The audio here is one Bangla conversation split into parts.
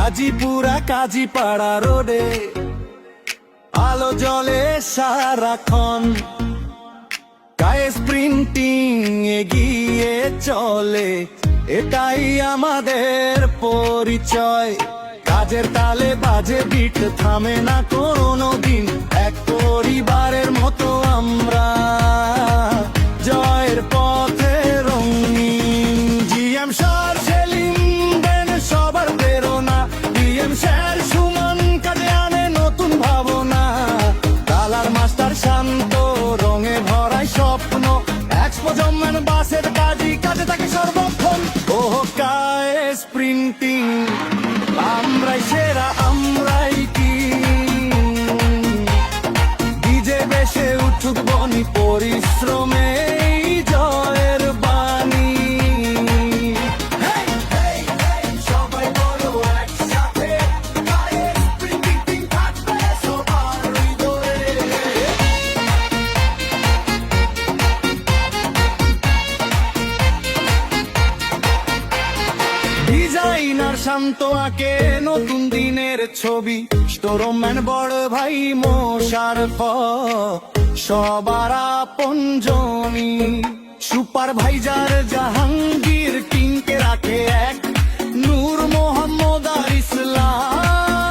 কাজীপুরা কাজীপাড়া রোডে আলো জ্বলে সারাক্ষণ, কায়েস প্রিন্টিং এগিয়ে চলে, এটাই আমাদের পরিচয়। কাজের তালে বাজে বিট, থামে না কোনো দিন, এক পরিবারের মতো আমরা জয়ের পথে রঙিন। জিএম স্যার সেলিম দেন সবার প্রেরণা, ডিএম স্যার সুমন কাজে আনে নতুন ভাবনা, কালার মাস্টার শান্ত রঙে ভরায় স্বপ্ন, এক্সপো জম্মান বাসের কাজী কাজে থাকে সর্বক্ষণ। ও কায়েস প্রিন্টিং আমরাই সেরা, আমরাই কি ডিজে বেশে উঠুক বনি পরিশ্রমে জয়ের বাণী। সবাই বলো একসাথে, কায়েস প্রিন্টিং থাকবে সবার হৃদয়ে। ডিজাইনার শান্ত আঁকে নতুন দিনের ছবি, স্টোরম্যান বড় ভাই মোশারফ সবার আপনজনী, সুপারভাইজার জাহাঙ্গীর টিমকে রাখে এক, নূর মোহাম্মদ আর ইসলাম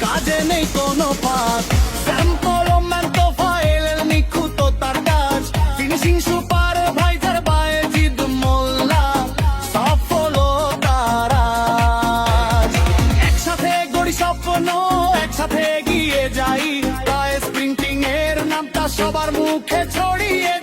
কাজে নেই কোনো ফাঁক, স্যাম্পল ম্যান তো ফাইল নিখুঁত তার কাজ, ফিনিশিং সুপারভাইজার বায়েজিদ মোল্লা সফল তারা। একসাথে গড়ি স্বপ্ন, একসাথে এগিয়ে যাই, কায়েস প্রিন্টিং এর নামটা সবার মুখে ছড়িয়ে